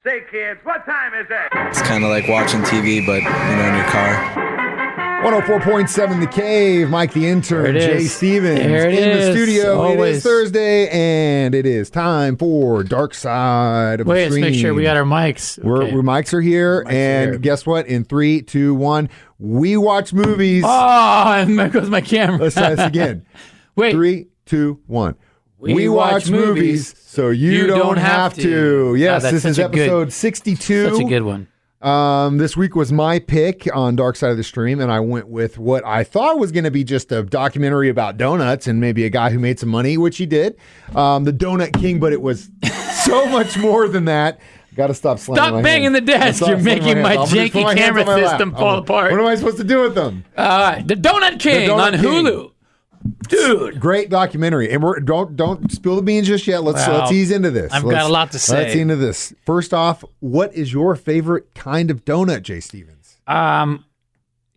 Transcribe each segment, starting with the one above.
Say, kids, what time is it? It's kind of like watching TV, but, in your car. 104.7 The Cave, Mike the Intern, Jay Stevens there it in is. the studio. Always. It is Thursday, and it is time for Dark Side of the Stream. Let's make sure we got our mics. Okay. Our mics are here, guess what? In 3, 2, 1, we watch movies. Oh, and there goes my camera. Let's try this again. Wait. 3, 2, 1. We watch movies so you don't have to. Yes, this is episode 62. Such a good one. This week was my pick on Dark Side of the Stream, and I went with what I thought was going to be just a documentary about donuts and maybe a guy who made some money, which he did. The Donut King, but it was so much more than that. Got to stop slamming my Stop banging hands. the desk. You're making my janky camera system fall apart. What am I supposed to do with them? The Donut King on Hulu. Dude, great documentary, and don't spill the beans just yet. Let's ease into this. I've got a lot to say. Let's ease into this. First off, what is your favorite kind of donut, Jay Stevens?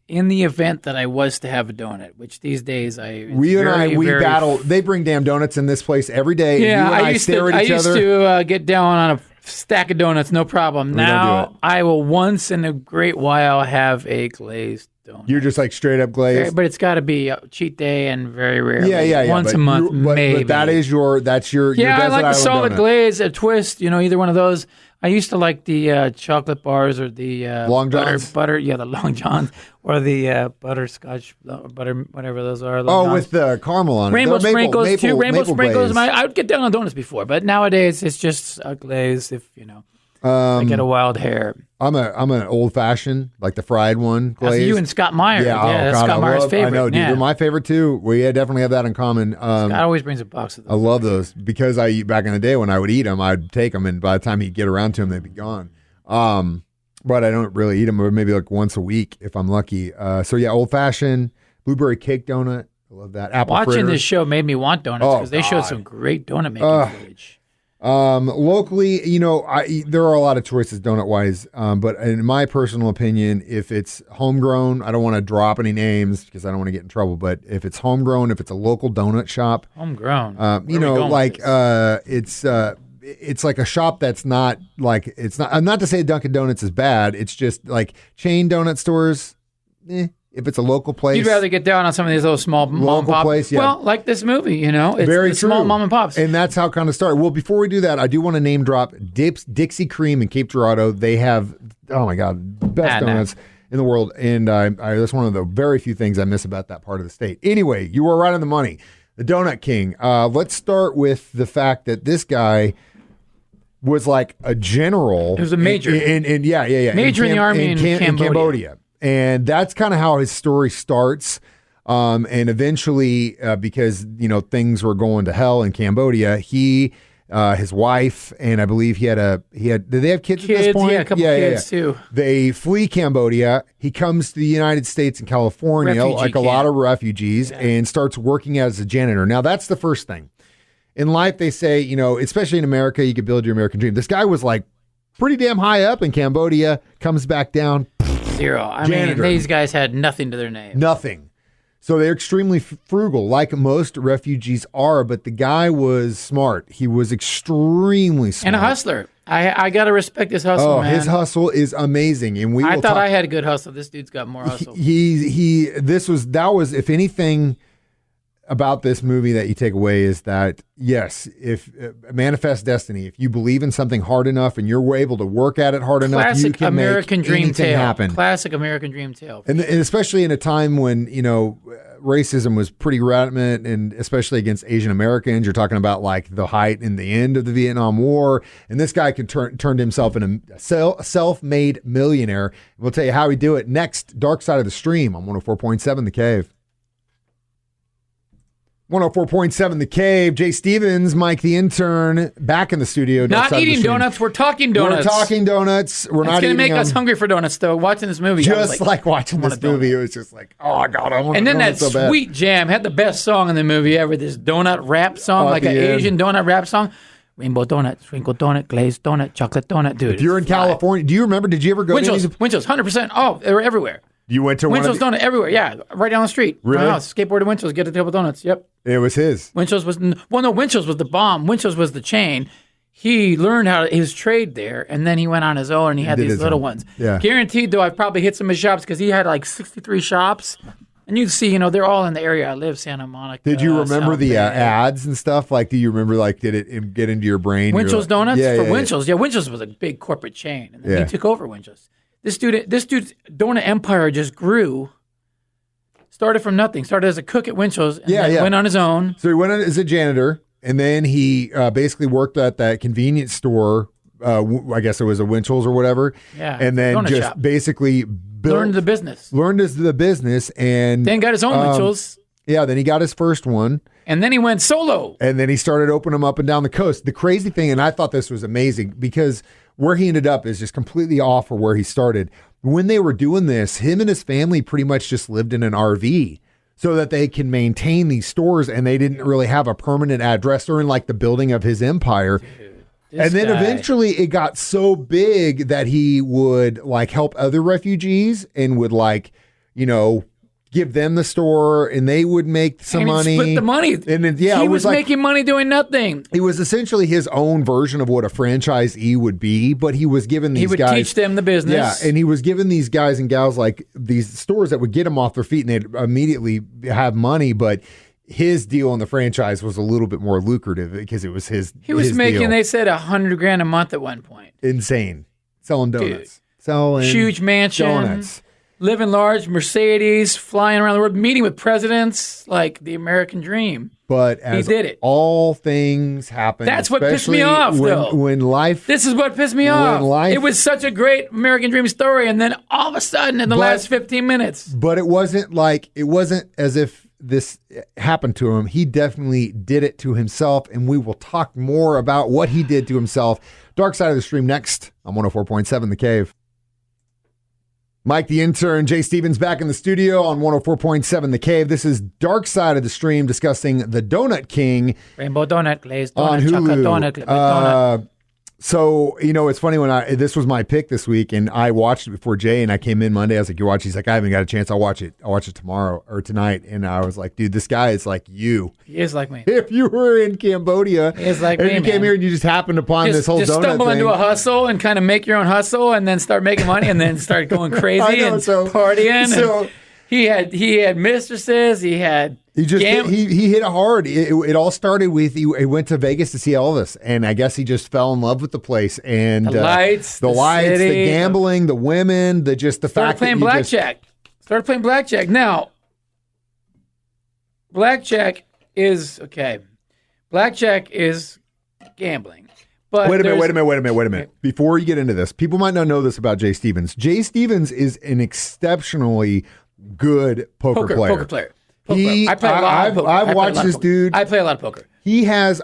In the event that I was to have a donut, which these days we battle. They bring damn donuts in this place every day. Yeah, I used to get down on a stack of donuts, no problem. Now I will once in a great while have a glazed donut. You're just like straight up glazed, but it's got to be a cheat day and very rarely. Yeah. Once a month, maybe. But that's your yeah. I like the solid donut. glaze, a twist. Either one of those. I used to like the chocolate bars or the Long Johns, butter. Yeah, the Long Johns or the butterscotch, butter, whatever those are. With the caramel on it. Rainbow sprinkles too. Rainbow sprinkles. Glaze. I would get down on donuts before, but nowadays it's just a glaze. If I get a wild hair. I'm an old fashioned, like the fried one glaze. You and Scott Meyer. Yeah, that's Scott Meyer's favorite. I know, dude. They're my favorite too. We definitely have that in common. Scott always brings a box of those. I love those because back in the day when I would eat them, I'd take them, and by the time he'd get around to them, they'd be gone. But I don't really eat them, or maybe like once a week if I'm lucky. Old fashioned blueberry cake donut. I love that. Apple Watching fritter. this show made me want donuts because they showed some great donut making footage. Locally, there are a lot of choices donut wise, but in my personal opinion, if it's homegrown, I don't want to drop any names because I don't want to get in trouble, but if it's homegrown, if it's a local donut shop, homegrown, it's like a shop that's not like, it's not, not to say Dunkin' Donuts is bad. It's just like chain donut stores. If it's a local place, you'd rather get down on some of these little small mom and pop place. Yeah. Well, like this movie, it's very small mom and pops, and that's how it kind of started. Well, before we do that, I do want to name drop Dixie Cream in Cape Girardeau. They have, oh my God, best donuts in the world, and that's one of the very few things I miss about that part of the state. Anyway, you were right on the money. The Donut King. Let's start with the fact that this guy was like a general. He was a major, major in the army in Cambodia. And that's kind of how his story starts. And eventually, because, things were going to hell in Cambodia, he, his wife, and I believe did they have kids at this point? Yeah, a couple kids too. They flee Cambodia. He comes to the United States and California, like a lot of refugees, and starts working as a janitor. Now, that's the first thing. In life, they say, especially in America, you can build your American dream. This guy was like pretty damn high up in Cambodia, comes back down. Zero. I mean, these guys had nothing to their name. Nothing. So they're extremely frugal, like most refugees are, but the guy was smart. He was extremely smart. And a hustler. I got to respect his hustle, man. His hustle is amazing. And I thought I had a good hustle. This dude's got more hustle. That was, if anything about this movie that you take away is that, yes, if manifest destiny, if you believe in something hard enough and you're able to work at it hard enough, you can American make dream anything tale. happen. Classic American dream tale. And especially in a time when, racism was pretty rampant, and especially against Asian Americans. You're talking about like the height and the end of the Vietnam War. And this guy could turned himself into a self-made millionaire. We'll tell you how he do it next. Dark Side of the Stream on 104.7 The Cave. 104.7 The Cave. Jay Stevens, Mike the Intern, back in the studio. Not eating donuts. We're talking donuts. We're talking donuts. We're not eating them. It's going to make us hungry for donuts, though, watching this movie. Just like watching this movie. It was just like, oh, God, I want And then that so bad. Sweet Jam had the best song in the movie ever, this donut rap song, like an Asian donut rap song. Rainbow donut, sprinkle donut, glazed donut, chocolate donut. Dude, if you're in California, do you remember, did you ever go to Winchell's, 100%. Oh, they were everywhere. You went to Winchell's donut everywhere. Yeah, right down the street. Really? My house. Skateboard to Winchell's, get a couple donuts. Yep. It was his. Winchell's was the bomb. Winchell's was the chain. he learned his trade there, and then he went on his own, and he had these little ones. Yeah. Guaranteed, though, I've probably hit some of his shops because he had like 63 shops. And you'd see, they're all in the area I live, Santa Monica. Did you remember South the Bay. ads and stuff? Like, do you remember, like, did it get into your brain? Winchell's like, Donuts? Yeah, For Winchell's. Yeah, Winchell's was a big corporate chain. And then he took over Winchell's. This dude's donut empire just grew. Started from nothing. Started as a cook at Winchell's and then went on his own. So he went on as a janitor, and then he basically worked at that convenience store. I guess it was a Winchell's or whatever. Yeah. And then donut just shop. basically Learned the business. And Then got his own Winchell's. Yeah, then he got his first one. And then he went solo. And then he started opening them up and down the coast. The crazy thing, and I thought this was amazing, because where he ended up is just completely off of where he started. When they were doing this, him and his family pretty much just lived in an RV so that they can maintain these stores, and they didn't really have a permanent address during like the building of his empire. And then eventually it got so big that he would like help other refugees and would like, give them the store, and they would make some money. Split the money. And then, he was like, making money doing nothing. It was essentially his own version of what a franchisee would be, but he was giving these guys. He would teach them the business. Yeah, and he was giving these guys and gals like these stores that would get them off their feet, and they'd immediately have money, but his deal in the franchise was a little bit more lucrative because it was his. He was his making, deal. they said, $100,000 a month at one point. Insane. Selling donuts. Dude. Selling huge mansion. Donuts. Living large, Mercedes, flying around the world, meeting with presidents, like the American dream. But as he did it. All things happen. That's what pissed me off, though. When life. This is what pissed me off. It was such a great American dream story, and then all of a sudden, in the last 15 minutes. But it wasn't as if this happened to him. He definitely did it to himself, and we will talk more about what he did to himself. Dark Side of the Stream next on 104.7 The Cave. Mike the Intern, Jay Stevens back in the studio on 104.7 The Cave. This is Dark Side of the Stream discussing the Donut King. Rainbow donut, glazed donut, on Hulu. chocolate donut, donut. So, it's funny this was my pick this week, and I watched it before Jay, and I came in Monday. I was like, you watch? He's like, I haven't got a chance. I'll watch it tomorrow or tonight. And I was like, dude, this guy is like you. He is like me. If you were in Cambodia, he is like and me, you came here and you just happened upon this whole donut thing. Just stumble into a hustle and kind of make your own hustle, and then start making money, and then start going crazy and partying. So he had mistresses. He had. He hit it hard. It all started with he went to Vegas to see Elvis, and I guess he just fell in love with the place and the lights, the city, the gambling, the women, the fact playing blackjack. Started playing blackjack. Now, blackjack is okay. Blackjack is gambling. But wait a minute. Before you get into this, people might not know this about Jay Stevens. Jay Stevens is an exceptionally good poker player. Poker player. I play a lot of poker. I've watched this dude. I play a lot of poker. He has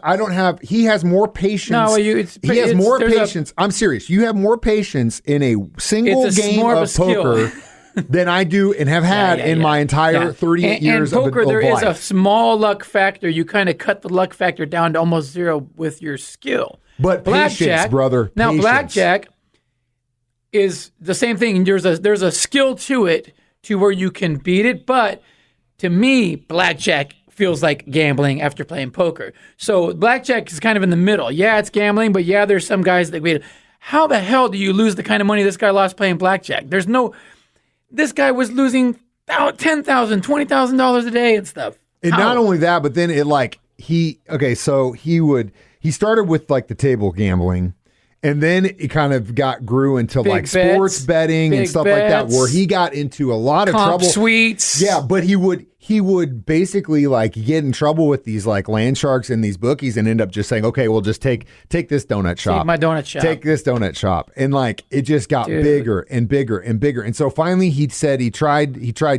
more patience. No, he has more patience. I'm serious. You have more patience in a single game of poker than I do and have had in my entire 38 years of poker, of there life. is a small luck factor. You kind of cut the luck factor down to almost zero with your skill. But patience, brother. Now, patience. blackjack is the same thing. There's a skill to it to where you can beat it, but to me, blackjack feels like gambling after playing poker. So blackjack is kind of in the middle. Yeah, it's gambling, but yeah, there's some guys that wait. How the hell do you lose the kind of money this guy lost playing blackjack? This guy was losing $10,000, $20,000 a day and stuff. And not only that, but then he started with like the table gambling. And then it kind of grew into like sports betting and stuff like that, where he got into a lot of trouble. Suites. Yeah, but he would basically like get in trouble with these like land sharks and these bookies and end up just saying, okay, well, just take this donut shop. Take my donut shop. Take this donut shop. And like it just got bigger and bigger and bigger. And so finally he said he tried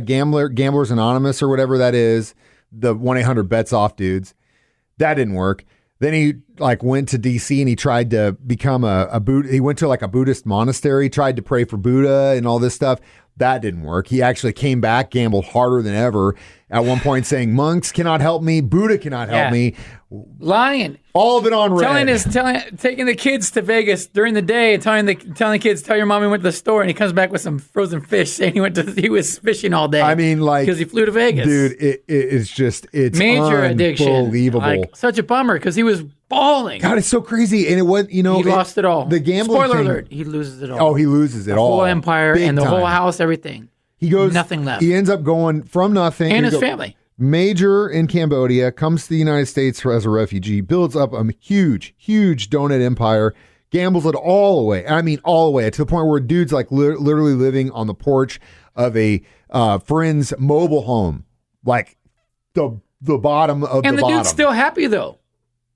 Gamblers Anonymous or whatever that is, the 1-800-BETS-OFF dudes. That didn't work. Then he like went to DC and he tried to become a Buddha. He went to like a Buddhist monastery, tried to pray for Buddha and all this stuff. That didn't work. He actually came back, gambled harder than ever. At one point saying, monks cannot help me. Buddha cannot help me. Lying. All of it on red. Taking the kids to Vegas during the day and telling the kids, tell your mom he went to the store, and he comes back with some frozen fish saying he was fishing all day. I mean, like, because he flew to Vegas. Dude, it's major addiction. Unbelievable. Like, such a bummer because he was bawling. God, it's so crazy. And it was, he lost it all. The gambling Spoiler thing, alert, he loses it all. Oh, he loses it all. The whole empire Big and the time. whole house, everything. He goes nothing left. He ends up going from nothing. And his family. Major in Cambodia, comes to the United States as a refugee, builds up a huge, huge donut empire, gambles it all away. I mean, all away to the point where dude's like literally living on the porch of a friend's mobile home, like the bottom of and the the bottom. dude's still happy though.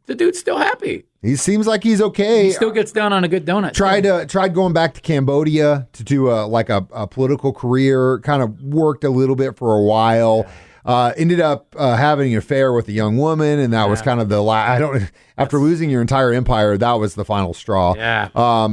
The dude's still happy. He seems like he's okay. He still gets down on a good donut. Tried going back to Cambodia to do a political career. Kind of worked a little bit for a while. Ended up having an affair with a young woman, and that was kind of the after losing your entire empire, that was the final straw. Yeah.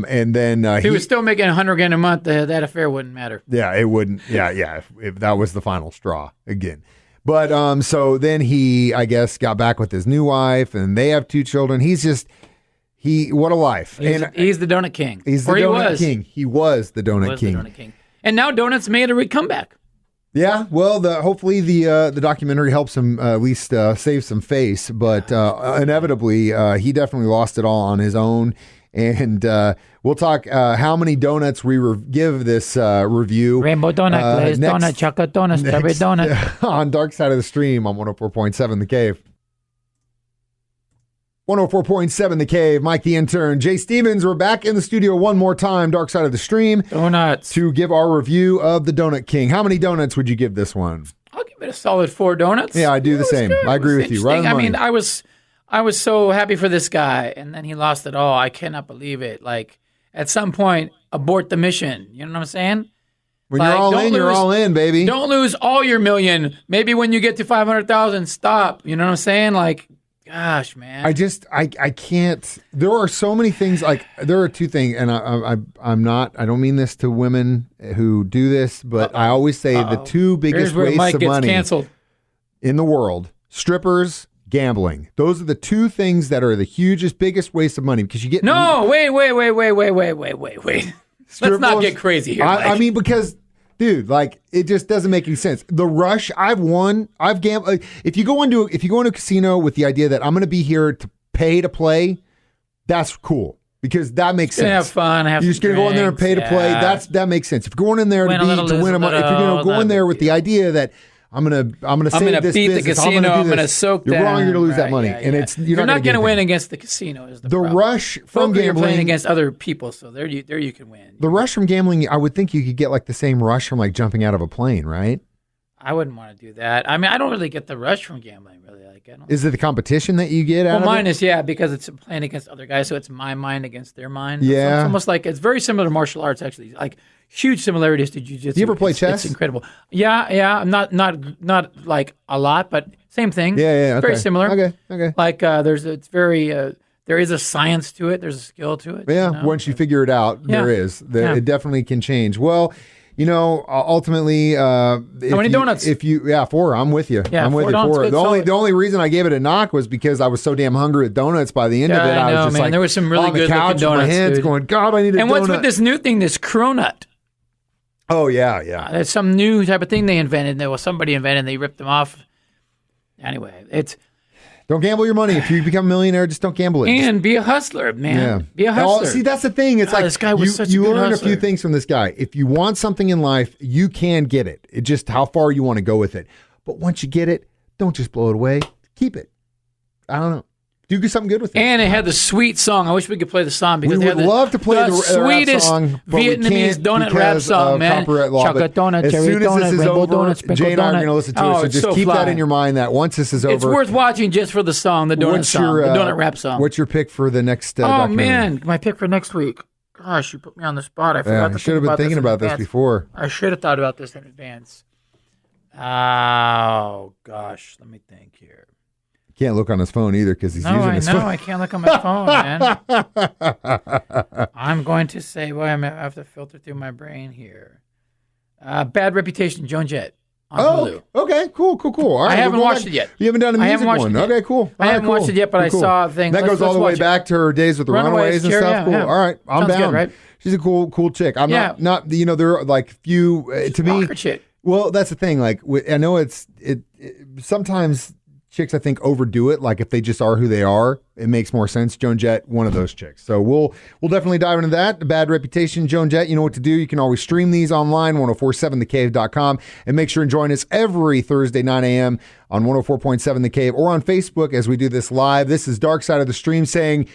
And then if he was still making $100,000 a month, that affair wouldn't matter. Yeah, it wouldn't. Yeah. If that was the final straw again. But so then he, I guess, got back with his new wife, and they have 2 children. What a life. He's the donut king. He's the donut king. He was the donut king. And now donuts made a comeback. Yeah, well, hopefully the documentary helps him at least save some face, but inevitably he definitely lost it all on his own. And we'll talk how many donuts we give this review. Rainbow donut, glazed donut, chocolate donut, strawberry donut. On Dark Side of the Stream on 104.7 The Cave. 104.7 The Cave, Mike the Intern, Jay Stevens. We're back in the studio one more time, Dark Side of the Stream. Donuts. To give our review of the Donut King. How many donuts would you give this one? I'll give it a solid 4 donuts. Yeah, I do the same. I agree with you. Right on the money. I mean, I was so happy for this guy, and then he lost it all. I cannot believe it. Like, at some point, abort the mission. You know what I'm saying? When you're all in, you're all in, baby. Don't lose all your million. Maybe when you get to 500,000, stop. You know what I'm saying? Like, gosh, man. I can't. There are so many things. Like, there are 2 things, and I don't mean this to women who do this, but I always say the 2 biggest wastes of money canceled in the world: strippers, gambling. Those are the 2 things that are the hugest, biggest waste of money because you get wait. Let's not get crazy here. I mean, because dude, like, it just doesn't make any sense. The rush, I've gambled. If you go into a casino with the idea that I'm going to be here to pay to play, that's cool because that makes sense. Have fun. You're just going to go in there and pay to play. That makes sense. If you're going in there to win a money, if you're going to go in there with the idea that I'm gonna save this beat business. the casino. I'm gonna soak You're down. wrong. You're gonna lose that Right, money, yeah, and yeah. you're not gonna win anything. against the casino. Is the problem. rush from Poker, gambling. You're playing against other people, so there you can win. The rush from gambling, I would think you could get like the same rush from like jumping out of a plane, right? I wouldn't want to do that. I mean, I don't really get the rush from gambling. Really, like, I don't. Is it the competition that you get out of mine it? is because it's playing against other guys, so it's my mind against their mind. Yeah, so it's almost like it's very similar to martial arts. Actually, like huge similarities to jiu-jitsu. Do you ever play chess? It's incredible. Yeah. Not like a lot, but same thing. Yeah. Okay. Very similar. Okay. Like there is a science to it. There's a skill to it. Yeah. Once you figure it out, there is. It definitely can change. Well, ultimately, how many donuts? 4. I'm with you. Yeah, I'm with you. 4. The only reason I gave it a knock was because I was so damn hungry at donuts. By the end of it, I was just man. like, There was some really on the good couch looking with my donuts, hands dude. going, God, I need a donut. And what's with this new thing, this cronut? Oh yeah. It's some new type of thing they invented. Somebody invented. And they ripped them off. Anyway, don't gamble your money. If you become a millionaire, just don't gamble it. And be a hustler, man. Yeah. Be a hustler. See, that's the thing. It's like this guy was such a you good learn hustler. a few things from this guy. If you want something in life, you can get it. It's just how far you want to go with it. But once you get it, don't just blow it away. Keep it. I don't know. Do something good with it. And it had the sweet song. I wish we could play the song because we they would had love to play the sweetest rap song, but Vietnamese we can't donut rap because song, of man. copyright law. Chocolate donut, as cherry soon as donut, this is rainbow over, donut, sprinkled Jay and I are donut. going to listen to Oh, it. So it's just so keep fly. that in your mind that once this is over, It's worth watching just for the song, the donut song, the donut rap song. What's your pick for the next Oh documentary? man, my pick for next week. Gosh, you put me on the spot. I forgot to should have been thinking about this before. I should have thought about this in advance. Oh gosh, let me think here. Can't look on his phone either because he's using his phone. I can't look on my phone, man. I'm going to say, I have to filter through my brain here. Bad Reputation, Joan Jett on Hulu. Okay, cool. All right, I haven't watched it yet. You haven't done a music one. Okay, cool. I haven't watched it yet, but I saw a thing. That goes all the way back to her days with the Runaways and stuff. Cool. All right, I'm Sounds down. good, right? She's a cool chick. I'm not. There are like few to me. Chick. Well, that's the thing. Like I know it sometimes chicks, I think, overdo it. Like if they just are who they are, it makes more sense. Joan Jett, one of those chicks. So we'll definitely dive into that. The Bad Reputation, Joan Jett, you know what to do. You can always stream these online, 1047thecave.com, and make sure and join us every Thursday, 9 a.m. on 104.7 The Cave or on Facebook as we do this live. This is Dark Side of the Stream saying,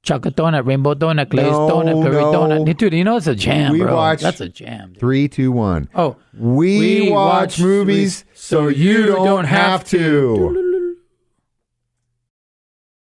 chocolate donut, rainbow donut, glazed donut, berry donut. Dude, you know it's a jam, bro. That's a jam. Dude. 3, 2, 1. Oh. We watch movies so you don't have to.